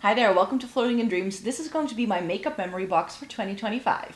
Hi there, welcome to Floating in Dreams. This is going to be my makeup memory box for 2025.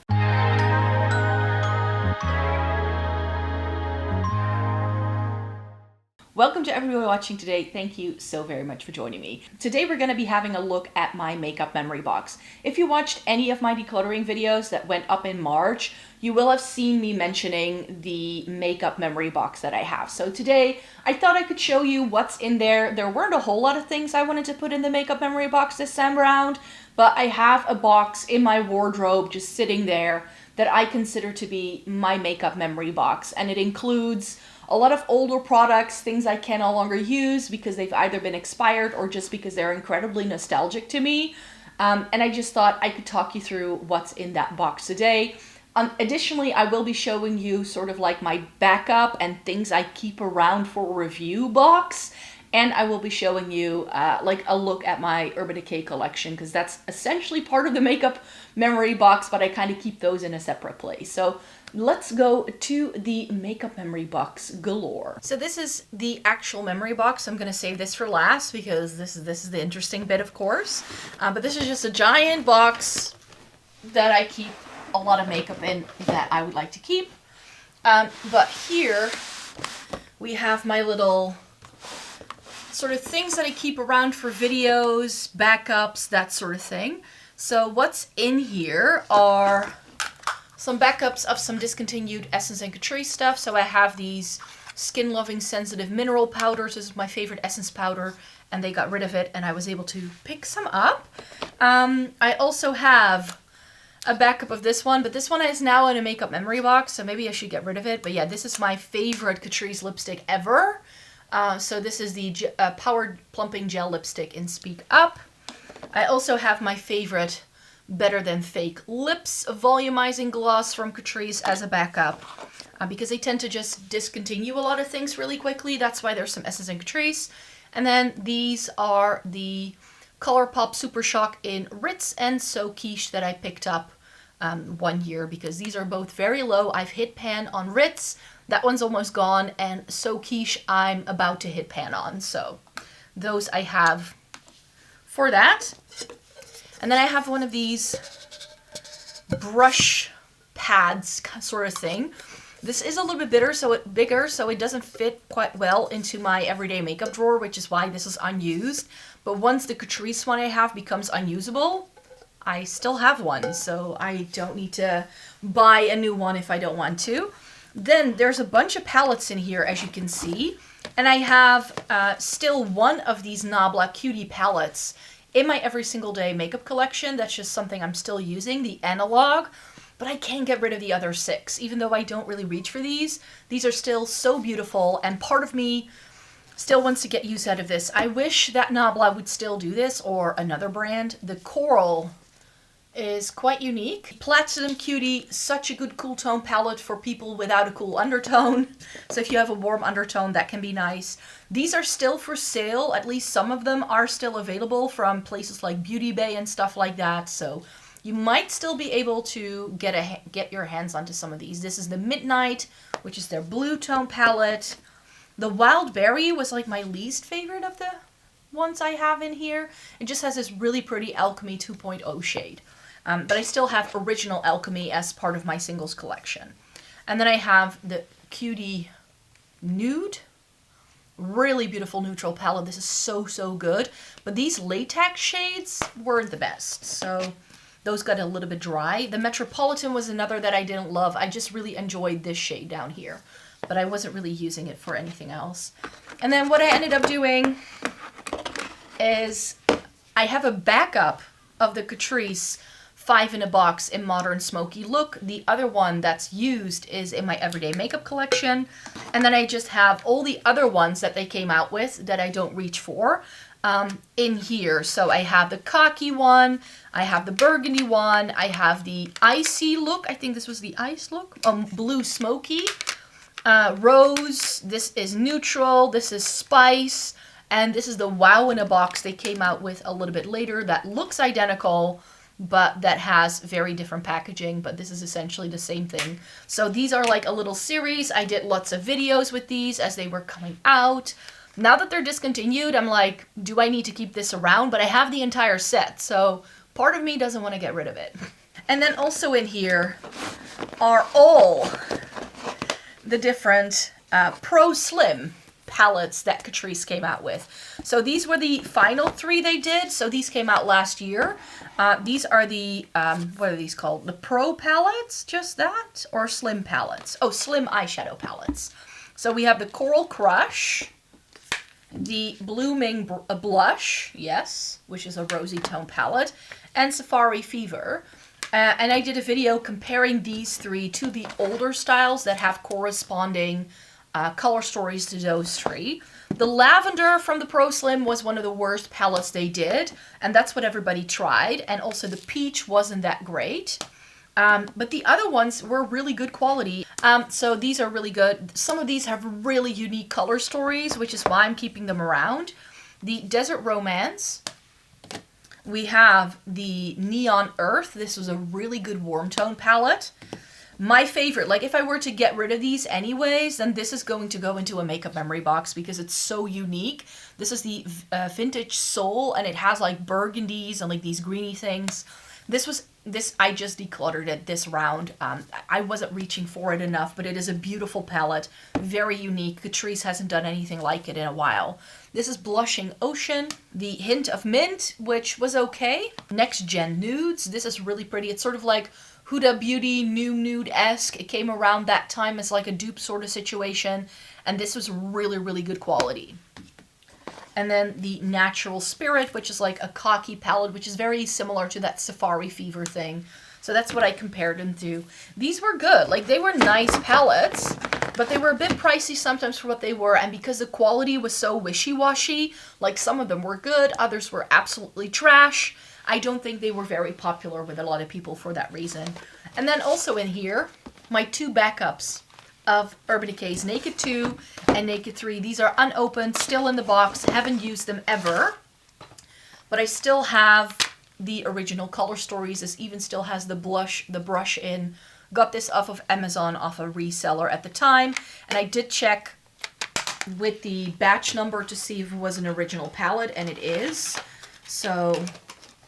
Welcome to everyone watching today. Thank you so very much for joining me. Today we're going to be having a look at my makeup memory box. If you watched any of my decluttering videos that went up in March, you will have seen me mentioning the makeup memory box that I have. So today I thought I could show you what's in there. There weren't a whole lot of things I wanted to put in the makeup memory box this time around, but I have a box in my wardrobe just sitting there that I consider to be my makeup memory box, and it includes a lot of older products, things I can no longer use because they've either been expired or just because they're incredibly nostalgic to me. And I just thought I could talk you through what's in that box today. Additionally, I will be showing you sort of like my backup and things I keep around for review box. And I will be showing you like a look at my Urban Decay collection, because that's essentially part of the makeup memory box, but I kind of keep those in a separate place. So let's go to the makeup memory box galore. So this is the actual memory box. I'm going to save this for last because this is the interesting bit, of course. But this is just a giant box that I keep a lot of makeup in that I would like to keep. But here we have my little sort of things that I keep around for videos, backups, that sort of thing. So what's in here are some backups of some discontinued Essence and Catrice stuff. So I have these Skin Loving Sensitive Mineral Powders. This is my favorite Essence powder, and they got rid of it, and I was able to pick some up. I also have a backup of this one, but this one is now in a makeup memory box, so maybe I should get rid of it. But yeah, this is my favorite Catrice lipstick ever. So this is the Powered Plumping Gel Lipstick in Speak Up. I also have my favorite Better Than Fake Lips Volumizing Gloss from Catrice as a backup, because they tend to just discontinue a lot of things really quickly. That's why there's some Essence and Catrice. And then these are the ColourPop Super Shock in Ritz and So Quiche that I picked up 1 year, because these are both very low. I've hit pan on Ritz. That one's almost gone, and So Quiche I'm about to hit pan on. So those I have for that. And then I have one of these brush pads sort of thing. This is a little bit bigger, so it doesn't fit quite well into my everyday makeup drawer, which is why this is unused. But once the Catrice one I have becomes unusable, I still have one, so I don't need to buy a new one if I don't want to. Then there's a bunch of palettes in here, as you can see. And I have still one of these Nabla Cutie palettes in my every single day makeup collection. That's just something I'm still using, the analog. But I can't get rid of the other 6, even though I don't really reach for these. These are still so beautiful, and part of me still wants to get use out of this. I wish that Nabla would still do this, or another brand. The Coral is quite unique. Platinum Cutie, such a good cool tone palette for people without a cool undertone. So if you have a warm undertone, that can be nice. These are still for sale. At least some of them are still available from places like Beauty Bay and stuff like that. So you might still be able to get your hands onto some of these. This is the Midnight, which is their blue tone palette. The Wild Berry was like my least favorite of the ones I have in here. It just has this really pretty Alchemy 2.0 shade. But I still have Original Alchemy as part of my singles collection. And then I have the Cutie Nude. Really beautiful neutral palette. This is so, so good. But these latex shades weren't the best. So those got a little bit dry. The Metropolitan was another that I didn't love. I just really enjoyed this shade down here. But I wasn't really using it for anything else. And then what I ended up doing is I have a backup of the Catrice 5 in a Box in Modern Smoky Look. The other one that's used is in my everyday makeup collection. And then I just have all the other ones that they came out with that I don't reach for in here. So I have the Khaki one, I have the Burgundy one, I have the Icy Look. I think this was the Ice Look. Blue Smoky. Rose. This is Neutral. This is Spice. And this is the Wow in a Box they came out with a little bit later that looks identical, but that has very different packaging, but this is essentially the same thing. So these are like a little series. I did lots of videos with these as they were coming out. Now that they're discontinued, I'm like, do I need to keep this around? But I have the entire set, so part of me doesn't want to get rid of it. And then also in here are all the different Pro Slim palettes that Catrice came out with. So these were the final 3 they did. So these came out last year. These are the, what are these called? The Pro palettes, just that? Or Slim palettes? Oh, Slim eyeshadow palettes. So we have the Coral Crush, the Blooming Blush, yes, which is a rosy tone palette, and Safari Fever. And I did a video comparing these 3 to the older styles that have corresponding color stories to those 3. The Lavender from the Pro Slim was one of the worst palettes they did, and that's what everybody tried. And also the Peach wasn't that great. But the other ones were really good quality. So these are really good. Some of these have really unique color stories, which is why I'm keeping them around. The Desert Romance. We have the Neon Earth. This was a really good warm tone palette. My favorite, like if I were to get rid of these anyways, then this is going to go into a makeup memory box because it's so unique. This is the Vintage Soul, and it has like burgundies and like these greeny things. I just decluttered it this round. I wasn't reaching for it enough, but it is a beautiful palette. Very unique. Catrice hasn't done anything like it in a while. This is Blushing Ocean. The Hint of Mint, which was okay. Next Gen Nudes. This is really pretty. It's sort of like Huda Beauty New Nude-esque. It came around that time as like a dupe sort of situation. And this was really, really good quality. And then the Natural Spirit, which is like a cocky palette, which is very similar to that Safari Fever thing. So that's what I compared them to. These were good. Like, they were nice palettes, but they were a bit pricey sometimes for what they were. And because the quality was so wishy-washy, like some of them were good, others were absolutely trash. I don't think they were very popular with a lot of people for that reason. And then also in here, my 2 backups of Urban Decay's Naked 2 and Naked 3. These are unopened, still in the box, haven't used them ever. But I still have the original color stories. This even still has the brush in. Got this off of Amazon, off a reseller at the time. And I did check with the batch number to see if it was an original palette, and it is. So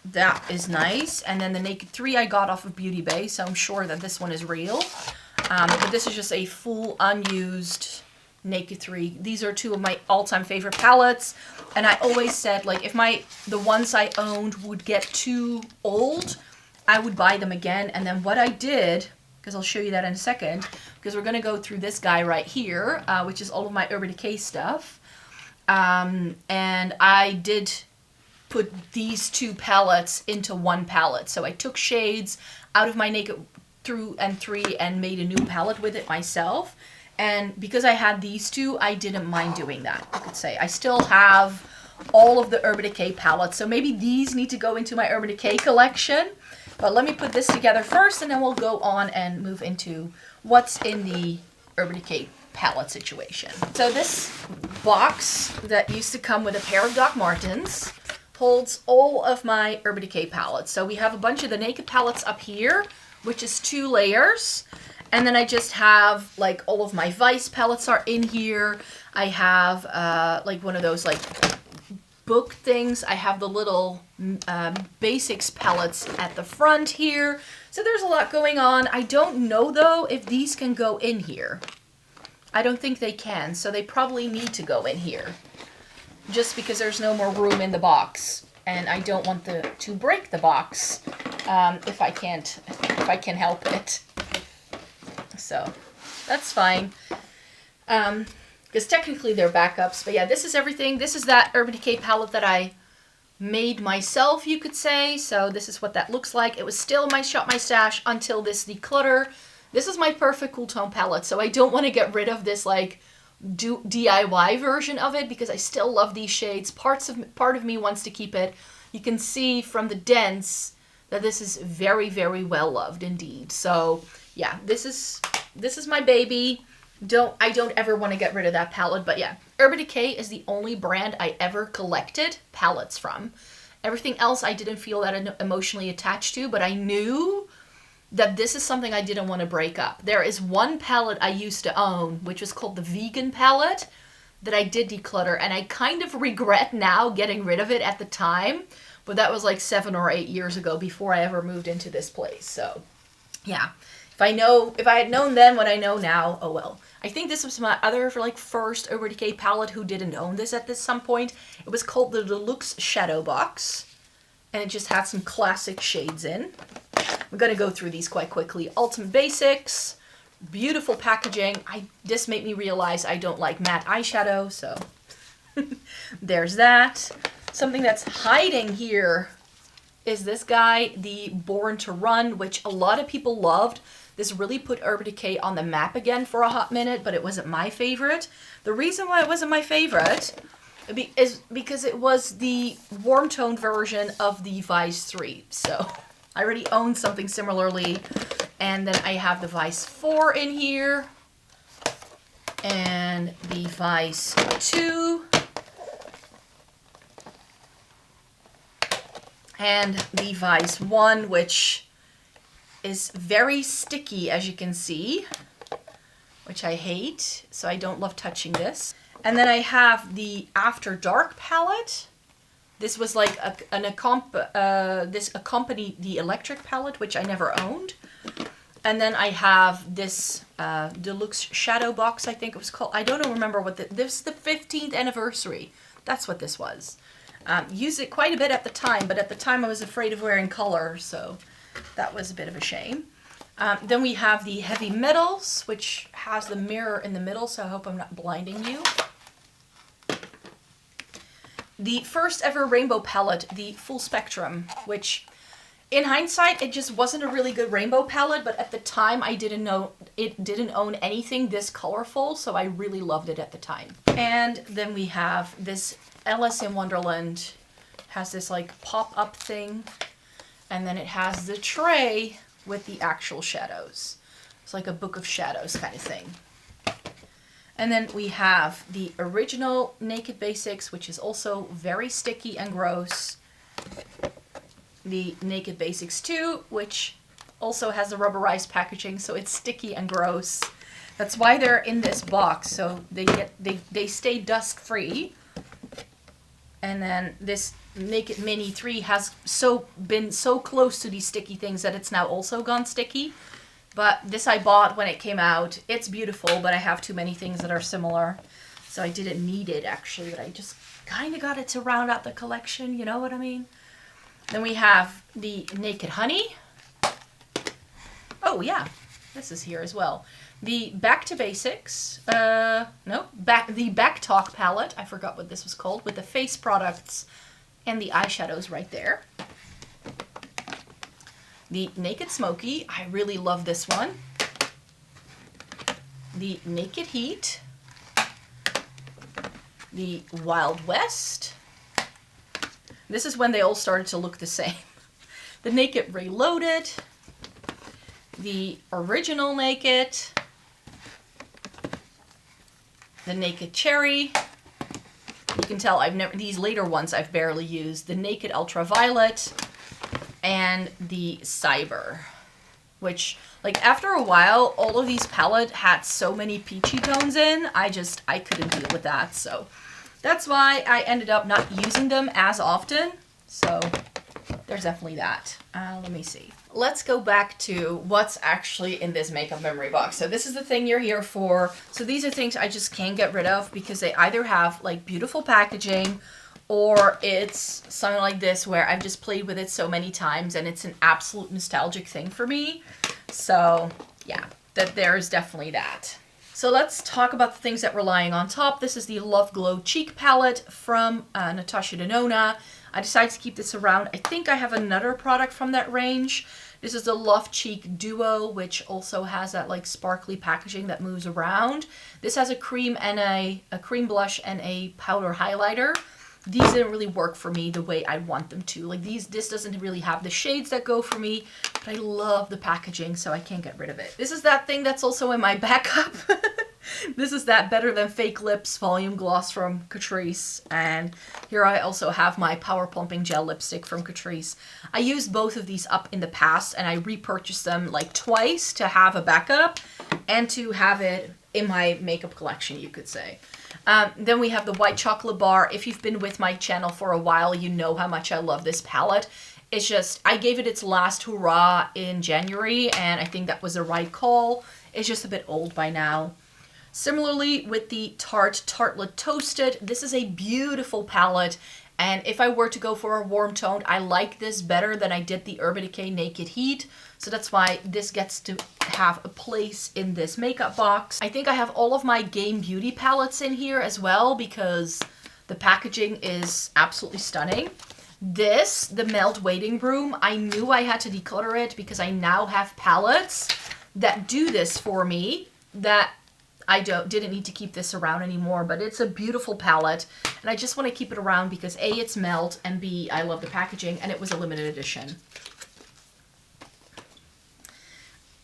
that is nice. And then the Naked 3 I got off of Beauty Bay, so I'm sure that this one is real. But this is just a full unused Naked 3. These are 2 of my all-time favorite palettes. And I always said, like, if the ones I owned would get too old, I would buy them again. And then what I did, because I'll show you that in a second, because we're going to go through this guy right here, which is all of my Urban Decay stuff. And I did put these 2 palettes into one palette. So I took shades out of my Naked 2 and 3 and made a new palette with it myself. And because I had these 2, I didn't mind doing that, I could say. I still have all of the Urban Decay palettes, so maybe these need to go into my Urban Decay collection. But let me put this together first, and then we'll go on and move into what's in the Urban Decay palette situation. So this box that used to come with a pair of Doc Martens holds all of my Urban Decay palettes. So we have a bunch of the Naked palettes up here, which is 2 layers. And then I just have, like, all of my Vice palettes are in here. I have, like, one of those, like, book things. I have the little Basics palettes at the front here. So there's a lot going on. I don't know, though, if these can go in here. I don't think they can, so they probably need to go in here. Just because there's no more room in the box. And I don't want to break the box if I can help it. So that's fine. Because technically they're backups. But yeah, this is everything. This is that Urban Decay palette that I made myself, you could say. So this is what that looks like. It was still my Shop My Stash until this Declutter. This is my perfect cool tone palette. So I don't want to get rid of this like DIY version of it because I still love these shades. Part of me wants to keep it. You can see from the dents that this is very, very well loved indeed. So yeah, this is my baby. I don't ever want to get rid of that palette, but yeah, Urban Decay is the only brand I ever collected palettes from. Everything else I didn't feel that emotionally attached to, but I knew that this is something I didn't want to break up. There is one palette I used to own, which was called the Vegan palette. that I did declutter, and I kind of regret now getting rid of it at the time, but that was like 7 or 8 years ago before I ever moved into this place. So yeah, if I had known then what I know now, oh well. I think this was my other like first Over Decay palette who didn't own this at some point. It was called the Deluxe Shadow Box, and it just had some classic shades in. I'm gonna go through these quite quickly. Ultimate Basics, beautiful packaging. This made me realize I don't like matte eyeshadow, so there's that. Something that's hiding here is this guy, the Born to Run, which a lot of people loved. This really put Urban Decay on the map again for a hot minute, but it wasn't my favorite. The reason why it wasn't my favorite is because it was the warm toned version of the Vice 3. So I already own something similarly. And then I have the Vice 4 in here. And the Vice 2. And the Vice 1, which is very sticky, as you can see, which I hate, so I don't love touching this. And then I have the After Dark palette. This was like this accompanied the Electric palette, which I never owned. And then I have this Deluxe Shadow Box, I think it was called. I don't remember what this is the 15th anniversary. That's what this was. Used it quite a bit at the time, but at the time I was afraid of wearing color, so that was a bit of a shame. Then we have the Heavy Metals, which has the mirror in the middle, so I hope I'm not blinding you. The first ever rainbow palette, the Full Spectrum, which in hindsight, it just wasn't a really good rainbow palette, but at the time I didn't own anything this colorful, so I really loved it at the time. And then we have this Alice in Wonderland, has this like pop-up thing. And then it has the tray with the actual shadows. It's like a Book of Shadows kind of thing. And then we have the original Naked Basics, which is also very sticky and gross. The Naked Basics 2, which also has the rubberized packaging, so it's sticky and gross. That's why they're in this box, so they stay dust-free. And then this Naked Mini 3 has been so close to these sticky things that it's now also gone sticky. But this I bought when it came out. It's beautiful, but I have too many things that are similar. So I didn't need it, actually, but I just kind of got it to round out the collection, you know what I mean? Then we have the Naked Honey. Oh, yeah, this is here as well. The Back to Basics, the Back Talk palette, I forgot what this was called, with the face products and the eyeshadows right there. The Naked Smoky, I really love this one. The Naked Heat. The Wild West. This is when they all started to look the same. The Naked Reloaded. The Original Naked. The Naked Cherry. You can tell these later ones I've barely used. The Naked Ultraviolet. And the Cyber. Which, like, after a while, all of these palettes had so many peachy tones in, I couldn't deal with that, so that's why I ended up not using them as often, so there's definitely that. Let me see. Let's go back to what's actually in this makeup memory box. So this is the thing you're here for. So these are things I just can't get rid of because they either have, like, beautiful packaging or it's something like this where I've just played with it so many times and it's an absolute nostalgic thing for me. So yeah, there's definitely that. So let's talk about the things that we're lying on top. This is the Love Glow Cheek Palette from Natasha Denona. I decided to keep this around. I think I have another product from that range. This is the Love Cheek Duo, which also has that like sparkly packaging that moves around. This has a cream and a cream blush and a powder highlighter. These didn't really work for me the way I want them to. Like this doesn't really have the shades that go for me, but I love the packaging, so I can't get rid of it. This is that thing that's also in my backup. This is that Better Than Fake Lips volume gloss from Catrice. And here I also have my Power Plumping Gel lipstick from Catrice. I used both of these up in the past and I repurchased them like twice to have a backup and to have it in my makeup collection, you could say. Then we have the White Chocolate Bar. If you've been with my channel for a while, you know how much I love this palette. It's just, I gave it its last hurrah in January, and I think that was the right call. It's just a bit old by now. Similarly with the Tarte Tartelette Toasted, this is a beautiful palette. And if I were to go for a warm tone, I like this better than I did the Urban Decay Naked Heat. So that's why this gets to have a place in this makeup box. I think I have all of my Game Beauty palettes in here as well because the packaging is absolutely stunning. This, the Melt Waiting Room, I knew I had to declutter it because I now have palettes that do this for me, that I didn't need to keep this around anymore, but it's a beautiful palette, and I just want to keep it around because A, it's melt, and B, I love the packaging, and it was a limited edition.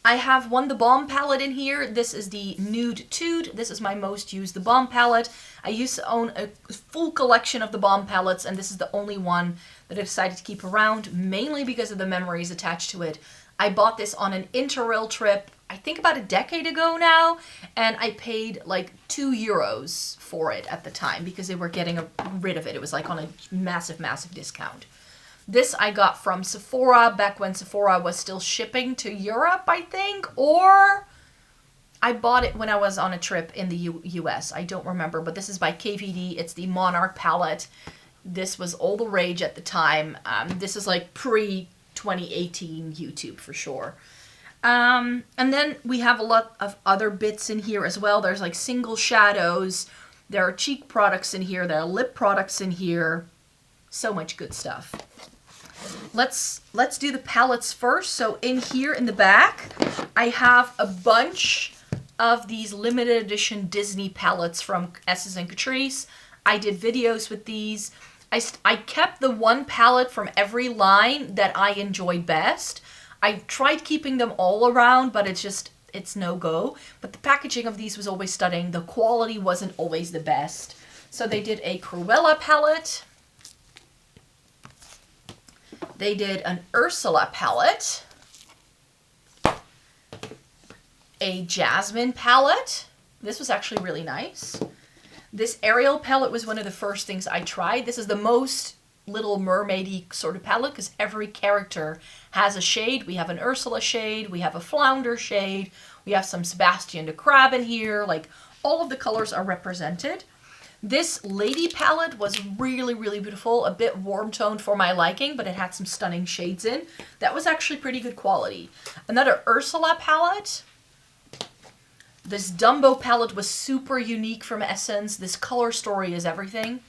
I have the Balm palette in here. This is the Nude Tude. This is my most used The Balm palette. I used to own a full collection of the Balm palettes, and this is the only one that I decided to keep around, mainly because of the memories attached to it. I bought this on an Interrail trip, I think about a decade ago now, and I paid like €2 for it at the time because they were getting rid of it. It was like on a massive, massive discount. This I got from Sephora back when Sephora was still shipping to Europe, I think, or I bought it when I was on a trip in the US. I don't remember, but this is by KVD. It's the Monarch palette. This was all the rage at the time. This is like pre-2018 YouTube for sure. And then we have a lot of other bits in here as well. There's like single shadows. There are cheek products in here. There are lip products in here. So much good stuff. Let's do the palettes first. So in here in the back, I have a bunch of these limited edition Disney palettes from Essence and Catrice. I did videos with these. I kept the one palette from every line that I enjoy best. I tried keeping them all around, but it's no go. But the packaging of these was always stunning. The quality wasn't always the best. So they did a Cruella palette. They did an Ursula palette. A Jasmine palette. This was actually really nice. This Ariel palette was one of the first things I tried. This is the most Little Mermaid-y sort of palette because every character has a shade. We have an Ursula shade, we have a Flounder shade, we have some Sebastian the Crab in here. Like, all of the colors are represented. This Lady palette was really, really beautiful, a bit warm toned for my liking, but it had some stunning shades in. That was actually pretty good quality. Another Ursula palette. This Dumbo palette was super unique from Essence. This color story is everything.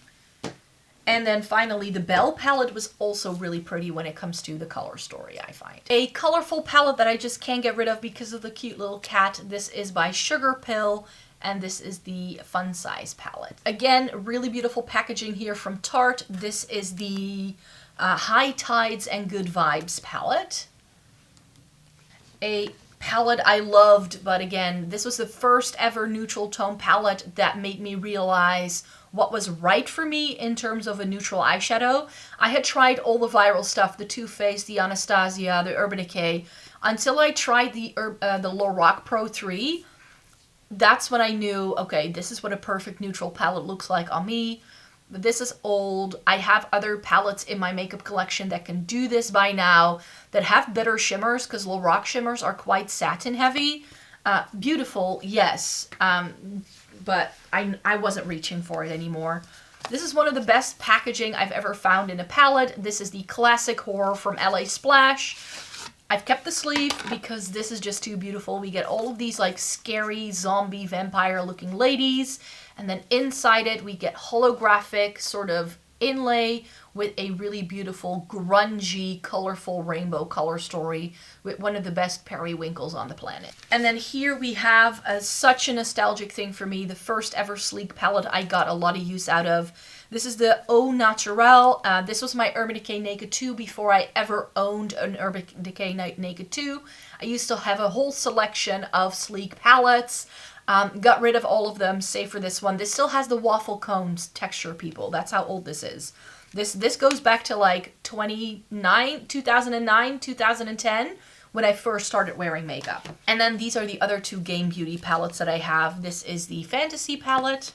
And then finally, the Belle palette was also really pretty when it comes to the color story, I find. A colorful palette that I just can't get rid of because of the cute little cat. This is by Sugar Pill, and this is the Fun Size palette. Again, really beautiful packaging here from Tarte. This is the High Tides and Good Vibes palette. A palette I loved, but again, this was the first ever neutral tone palette that made me realize what was right for me in terms of a neutral eyeshadow. I had tried all the viral stuff, the Too Faced, the Anastasia, the Urban Decay, until I tried the Lorac Pro 3. That's when I knew, okay, this is what a perfect neutral palette looks like on me. But this is old. I have other palettes in my makeup collection that can do this by now, that have better shimmers, because Lorac shimmers are quite satin heavy. Beautiful, yes. But I wasn't reaching for it anymore. This is one of the best packaging I've ever found in a palette. This is the Classic Horror from LA Splash. I've kept the sleeve because this is just too beautiful. We get all of these like scary zombie vampire looking ladies. And then inside it we get holographic sort of inlay with a really beautiful grungy colorful rainbow color story with one of the best periwinkles on the planet. And then here we have such a nostalgic thing for me, the first ever sleek palette I got a lot of use out of. This is the Au Naturel. This was my Urban Decay Naked 2 before I ever owned an Urban Decay Naked 2. I used to have a whole selection of sleek palettes. Got rid of all of them, save for this one. This still has the waffle cones texture, people. That's how old this is. This goes back to like 2009, 2010, when I first started wearing makeup. And then these are the other two Game Beauty palettes that I have. This is the Fantasy palette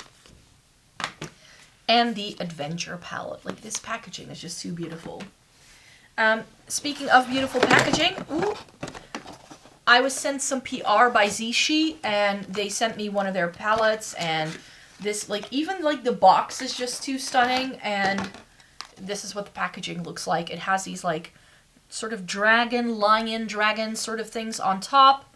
and the Adventure palette. Like, this packaging is just so beautiful. Speaking of beautiful packaging, ooh, I was sent some PR by Zishi, and they sent me one of their palettes, and this, like, even like the box is just too stunning, and this is what the packaging looks like. It has these like sort of dragon, lion, dragon sort of things on top.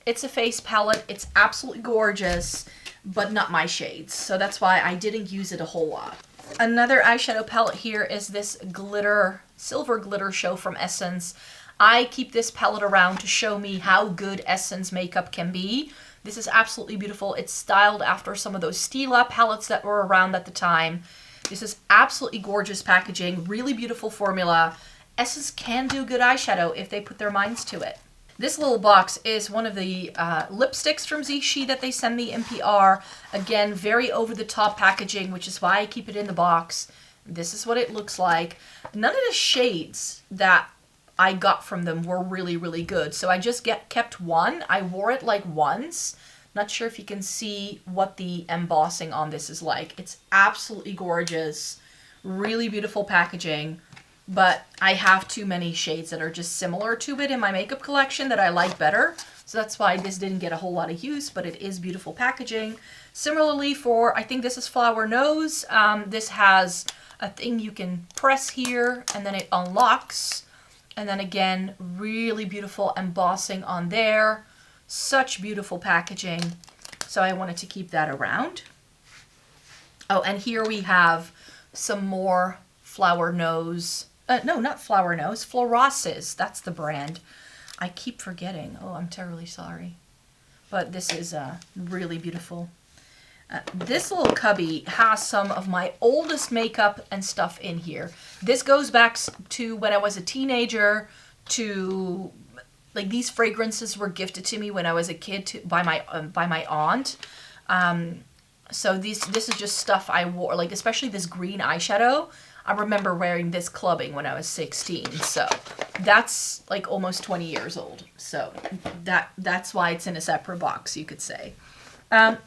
It's a face palette. It's absolutely gorgeous, but not my shades. So that's why I didn't use it a whole lot. Another eyeshadow palette here is this glitter, silver glitter show from Essence. I keep this palette around to show me how good Essence makeup can be. This is absolutely beautiful. It's styled after some of those Stila palettes that were around at the time. This is absolutely gorgeous packaging, really beautiful formula. Essence can do good eyeshadow if they put their minds to it. This little box is one of the lipsticks from Zishi that they send me in PR. Again, very over-the-top packaging, which is why I keep it in the box. This is what it looks like. None of the shades that I got from them were really, really good. So I just kept one. I wore it like once. Not sure if you can see what the embossing on this is like. It's absolutely gorgeous. Really beautiful packaging. But I have too many shades that are just similar to it in my makeup collection that I like better. So that's why this didn't get a whole lot of use, but it is beautiful packaging. Similarly for, I think this is Flower Nose. This has a thing you can press here and then it unlocks. And then again, really beautiful embossing on there. Such beautiful packaging. So I wanted to keep that around. Oh, and here we have some more Flower Nose. No, not Flower Nose. Florasis. That's the brand. I keep forgetting. Oh, I'm terribly sorry. But this is really beautiful. This little cubby has some of my oldest makeup and stuff in here. This goes back to when I was a teenager, to like these fragrances were gifted to me when I was a kid by my aunt. So this is just stuff I wore, like especially this green eyeshadow. I remember wearing this clubbing when I was 16. So that's like almost 20 years old. So that's why it's in a separate box, you could say.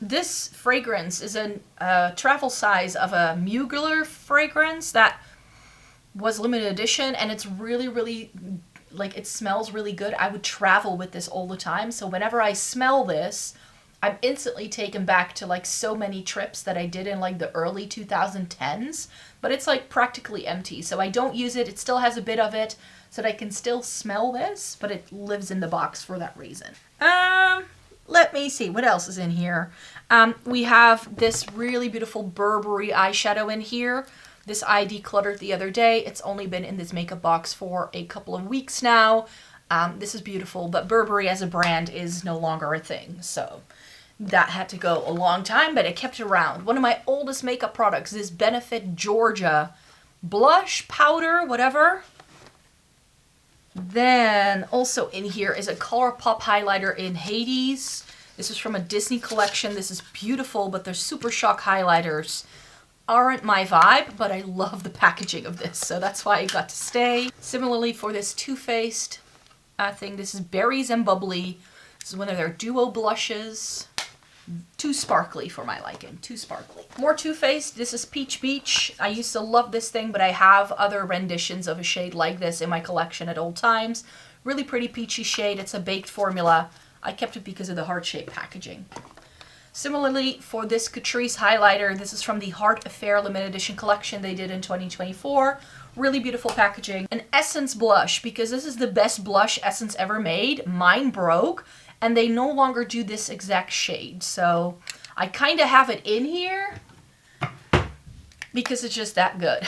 This fragrance is a travel size of a Mugler fragrance that was limited edition, and it's really, really, like, it smells really good. I would travel with this all the time, so whenever I smell this, I'm instantly taken back to like so many trips that I did in like the early 2010s, but it's like practically empty, so I don't use it. It still has a bit of it, so that I can still smell this, but it lives in the box for that reason. Let me see, what else is in here? We have this really beautiful Burberry eyeshadow in here. This I decluttered the other day. It's only been in this makeup box for a couple of weeks now. This is beautiful, but Burberry as a brand is no longer a thing, so that had to go a long time, but I kept it around. One of my oldest makeup products, this Benefit Georgia blush, powder, whatever. Then also in here is a ColourPop highlighter in Hades. This is from a Disney collection. This is beautiful, but their Super Shock highlighters aren't my vibe, but I love the packaging of this, so that's why it got to stay. Similarly for this Too Faced thing, this is Berries and Bubbly. This is one of their duo blushes. Too sparkly for my liking, too sparkly. More Too Faced, this is Peach Beach. I used to love this thing, but I have other renditions of a shade like this in my collection at all times. Really pretty peachy shade, it's a baked formula. I kept it because of the heart-shaped packaging. Similarly, for this Catrice highlighter, this is from the Heart Affair limited edition collection they did in 2024. Really beautiful packaging. An Essence blush, because this is the best blush Essence ever made. Mine broke, and they no longer do this exact shade. So I kind of have it in here because it's just that good.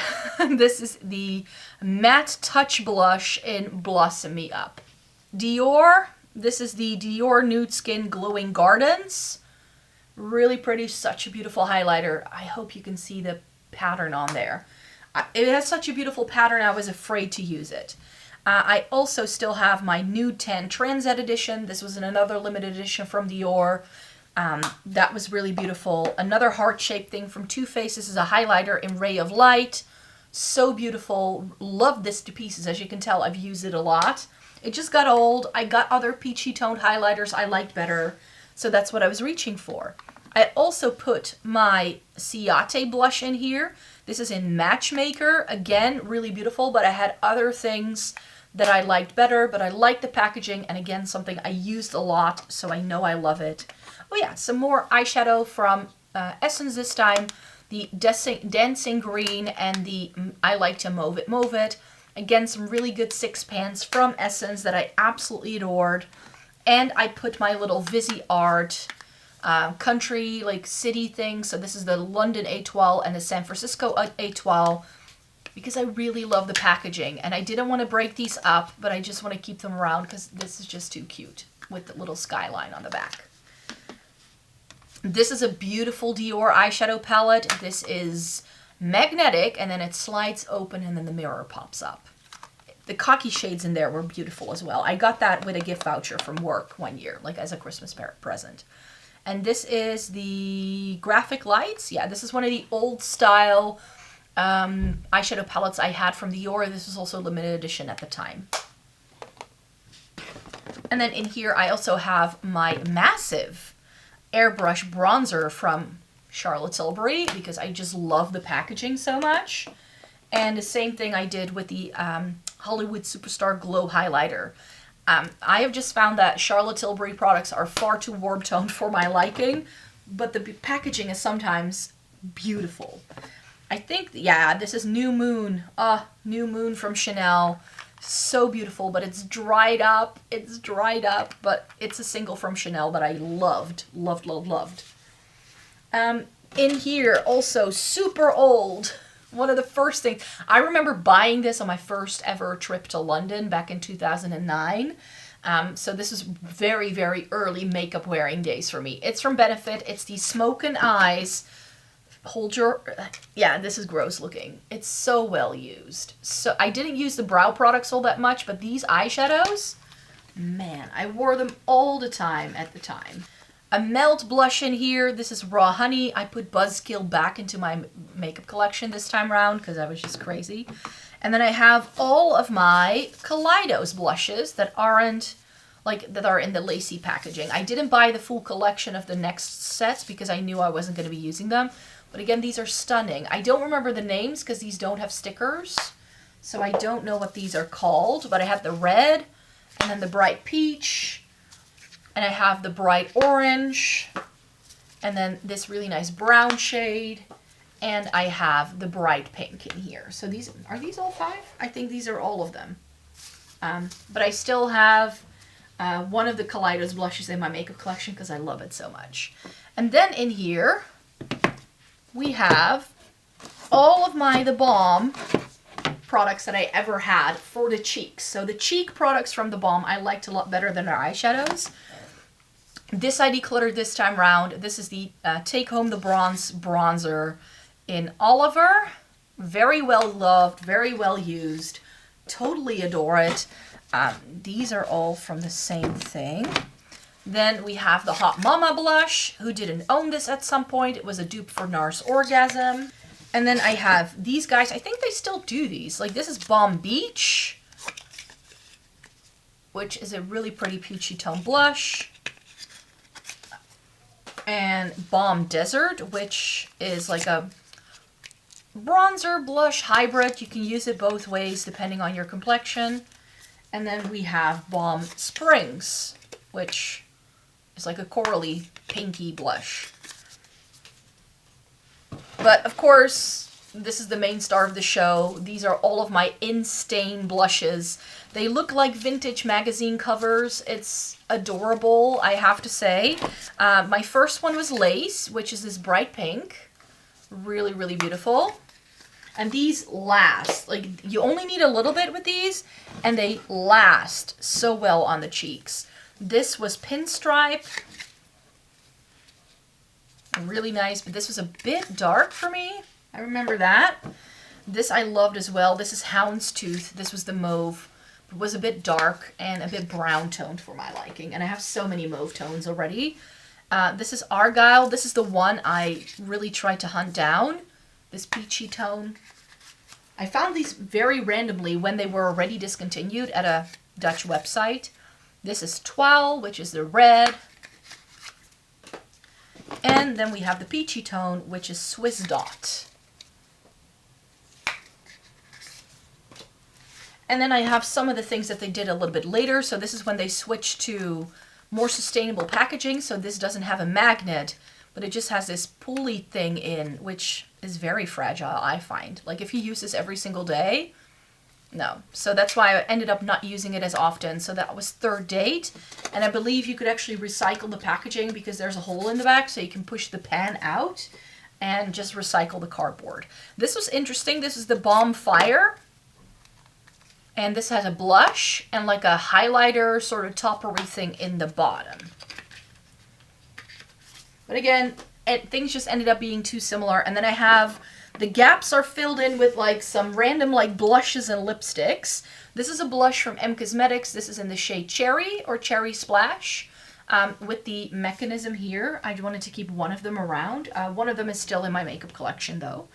This is the Matte Touch Blush in Blossom Me Up. Dior, this is the Dior Nude Skin Glowing Gardens. Really pretty, such a beautiful highlighter. I hope you can see the pattern on there. It has such a beautiful pattern, I was afraid to use it. I also still have my Nude Tan Transat edition. This was in another limited edition from Dior. That was really beautiful. Another heart-shaped thing from Too Faced. This is a highlighter in Ray of Light. So beautiful. Love this to pieces. As you can tell, I've used it a lot. It just got old. I got other peachy toned highlighters I liked better, so that's what I was reaching for. I also put my Ciate blush in here. This is in Matchmaker. Again, really beautiful, but I had other things that I liked better, but I liked the packaging, and again, something I used a lot, so I know I love it. Oh yeah, some more eyeshadow from Essence this time. The Dancing Green and the I Like to Mauve It, Mauve It. Again, some really good 6 pans from Essence that I absolutely adored. And I put my little Visi Art country, like city thing. So this is the London Étoile and the San Francisco Étoile, because I really love the packaging. And I didn't want to break these up, but I just want to keep them around because this is just too cute with the little skyline on the back. This is a beautiful Dior eyeshadow palette. This is magnetic, and then it slides open, and then the mirror pops up. The khaki shades in there were beautiful as well. I got that with a gift voucher from work one year, like as a Christmas present. And this is the Graphic Lights. Yeah, this is one of the old style eyeshadow palettes I had from Dior. This was also limited edition at the time. And then in here, I also have my massive airbrush bronzer from Charlotte Tilbury, because I just love the packaging so much. And the same thing I did with the Hollywood Superstar Glow Highlighter. I have just found that Charlotte Tilbury products are far too warm toned for my liking, but the packaging is sometimes beautiful. I think, yeah, this is New Moon. New Moon from Chanel. So beautiful, but it's dried up. It's dried up, but it's a single from Chanel that I loved. Loved, loved, loved. In here, also super old. One of the first things, I remember buying this on my first ever trip to London back in 2009. So this is very, very early makeup wearing days for me. It's from Benefit. It's the Smoke and Eyes. Hold your, yeah, this is gross looking. It's so well used. So I didn't use the brow products all that much, but these eyeshadows, man, I wore them all the time at the time. A Melt blush in here. This is Raw Honey. I put Buzzkill back into my makeup collection this time around because I was just crazy. And then I have all of my Kaleidos blushes that aren't, like, that are in the lacy packaging. I didn't buy the full collection of the next sets because I knew I wasn't going to be using them. But again, these are stunning. I don't remember the names because these don't have stickers. So I don't know what these are called. But I have the red, and then the bright peach, and I have the bright orange, and then this really nice brown shade, and I have the bright pink in here. So these, are these all 5? I think these are all of them. But I still have one of the Kaleidos blushes in my makeup collection because I love it so much. And then in here, we have all of the Balm products that I ever had for the cheeks. So the cheek products from the Balm I liked a lot better than their eyeshadows. This I decluttered this time round. This is the Take Home the Bronze bronzer in Oliver. Very well loved, very well used. Totally adore it. These are all from the same thing. Then we have the Hot Mama blush. Who didn't own this at some point? It was a dupe for NARS Orgasm. And then I have these guys. I think they still do these. Like, this is Balm Beach, which is a really pretty peachy tone blush. And Balm Desert, which is like a bronzer blush hybrid. You can use it both ways depending on your complexion. And then we have Balm Springs, which is like a corally pinky blush. But of course, this is the main star of the show. These are all of my Instain blushes. They look like vintage magazine covers. It's adorable, I have to say. My first one was Lace, which is this bright pink. Really, really beautiful. And these last. Like, you only need a little bit with these, and they last so well on the cheeks. This was Pinstripe. Really nice, but this was a bit dark for me. I remember that. This I loved as well. This is Houndstooth. This was the mauve. It was a bit dark and a bit brown toned for my liking. And I have so many mauve tones already. This is Argyle. This is the one I really tried to hunt down. This peachy tone. I found these very randomly when they were already discontinued at a Dutch website. This is Twirl, which is the red. And then we have the peachy tone, which is Swiss Dot. And then I have some of the things that they did a little bit later. So this is when they switched to more sustainable packaging. So this doesn't have a magnet, but it just has this pulley thing in, which is very fragile, I find. Like if you use this every single day, no. So that's why I ended up not using it as often. So that was Third Date. And I believe you could actually recycle the packaging because there's a hole in the back, so you can push the pan out and just recycle the cardboard. This was interesting. This is the Balm Fire. And this has a blush and like a highlighter sort of toppery thing in the bottom. But again, things just ended up being too similar. And then I have, the gaps are filled in with like some random like blushes and lipsticks. This is a blush from M Cosmetics. This is in the shade Cherry or Cherry Splash. With the mechanism here. I wanted to keep one of them around. One of them is still in my makeup collection though.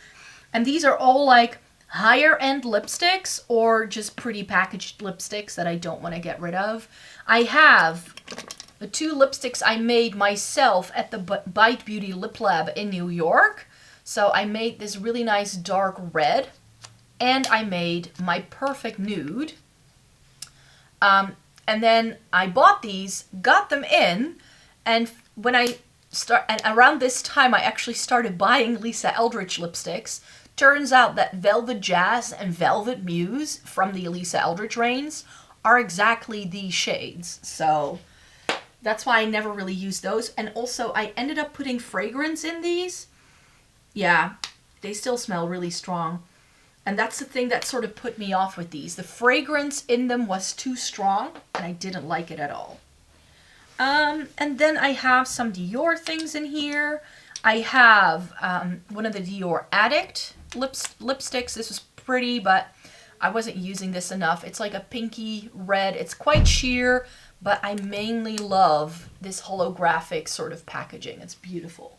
And these are all like higher end lipsticks or just pretty packaged lipsticks that I don't want to get rid of. I have the 2 lipsticks I made myself at the Bite Beauty Lip Lab in New York. So I made this really nice dark red and I made my perfect nude. And then I bought these, got them in, and when and around this time I actually started buying Lisa Eldridge lipsticks. Turns out that Velvet Jazz and Velvet Muse from the Lisa Eldridge range are exactly these shades. So that's why I never really used those. And also I ended up putting fragrance in these. Yeah, they still smell really strong. And that's the thing that sort of put me off with these. The fragrance in them was too strong and I didn't like it at all. And then I have some Dior things in here. I have one of the Dior Addict lipsticks. This was pretty, but I wasn't using this enough. It's like a pinky red. It's quite sheer, but I mainly love this holographic sort of packaging. It's beautiful.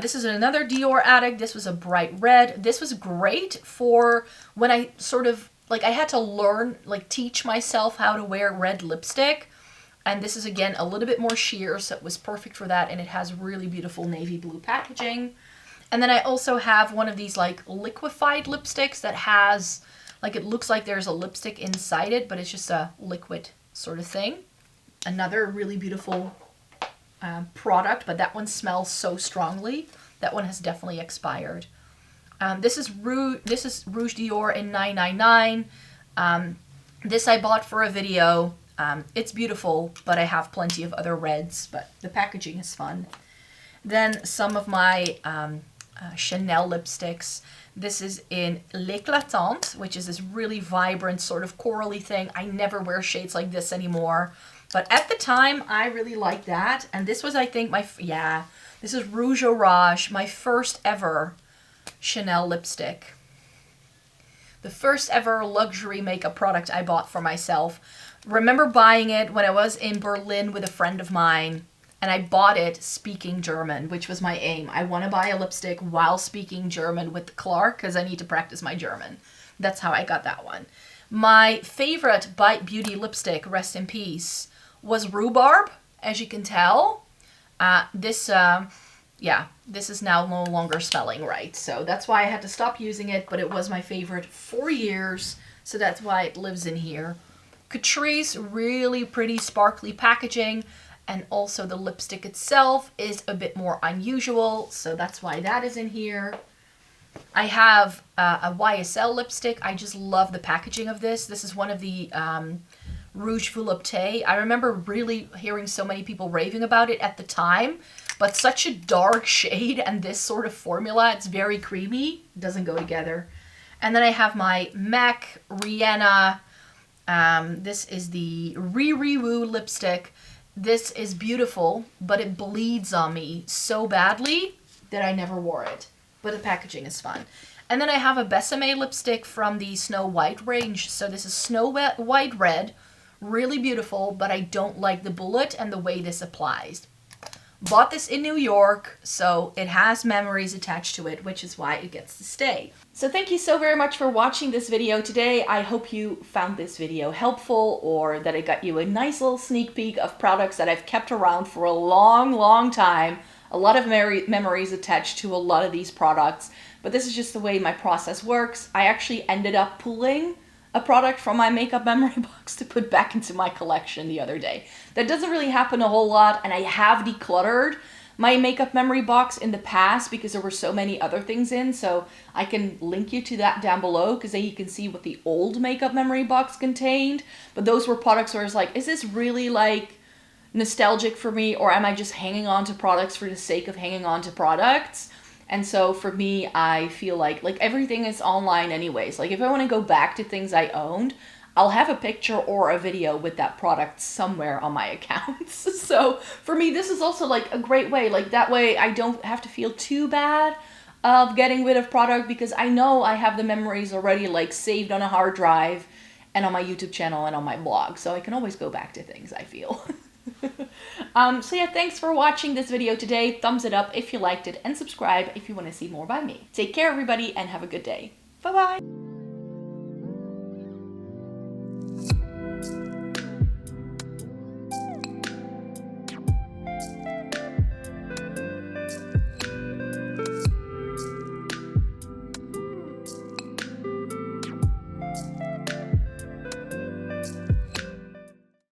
This is another Dior Addict. This was a bright red. This was great for when I sort of, like I had to learn, like teach myself how to wear red lipstick. And this is again a little bit more sheer, so it was perfect for that. And it has really beautiful navy blue packaging. And then I also have one of these like liquefied lipsticks that has, like it looks like there's a lipstick inside it, but it's just a liquid sort of thing. Another really beautiful product, but that one smells so strongly. That one has definitely expired. This is Rouge Dior in 999. This I bought for a video. It's beautiful, but I have plenty of other reds, but the packaging is fun. Then some of my Chanel lipsticks. This is in L'Éclatante, which is this really vibrant sort of corally thing. I never wear shades like this anymore. But at the time, I really liked that. And this was, I think, this is Rouge Orage, my first ever Chanel lipstick. The first ever luxury makeup product I bought for myself. Remember buying it when I was in Berlin with a friend of mine. And I bought it speaking German, which was my aim. I want to buy a lipstick while speaking German with Clark because I need to practice my German. That's how I got that one. My favorite Bite Beauty lipstick, rest in peace, was Rhubarb, as you can tell. This is now no longer smelling right. So that's why I had to stop using it, but it was my favorite for years. So that's why it lives in here. Catrice, really pretty sparkly packaging. And also the lipstick itself is a bit more unusual, so that's why that is in here. I have a YSL lipstick. I just love the packaging of this. This is one of the Rouge Volupté. I remember really hearing so many people raving about it at the time, but such a dark shade and this sort of formula, it's very creamy. It doesn't go together. And then I have my MAC Rihanna. This is the Riri Woo lipstick. This is beautiful, but it bleeds on me so badly that I never wore it. But the packaging is fun. And then I have a Besame lipstick from the Snow White range. So this is Snow White Red. Really beautiful, but I don't like the bullet and the way this applies. Bought this in New York, so it has memories attached to it, which is why it gets to stay. So thank you so very much for watching this video today. I hope you found this video helpful, or that it got you a nice little sneak peek of products that I've kept around for a long, long time. A lot of memories attached to a lot of these products, but this is just the way my process works. I actually ended up pulling a product from my makeup memory box to put back into my collection the other day. That doesn't really happen a whole lot, and I have decluttered my makeup memory box in the past because there were so many other things in, so I can link you to that down below because then you can see what the old makeup memory box contained. But those were products where I was like, is this really like nostalgic for me, or am I just hanging on to products for the sake of hanging on to products? And so for me, I feel like everything is online anyways. Like if I want to go back to things I owned, I'll have a picture or a video with that product somewhere on my accounts. So for me, this is also like a great way. Like that way I don't have to feel too bad of getting rid of product because I know I have the memories already like saved on a hard drive and on my YouTube channel and on my blog. So I can always go back to things, I feel. So yeah, thanks for watching this video today. Thumbs it up if you liked it and subscribe if you want to see more by me. Take care everybody and have a good day. Bye bye.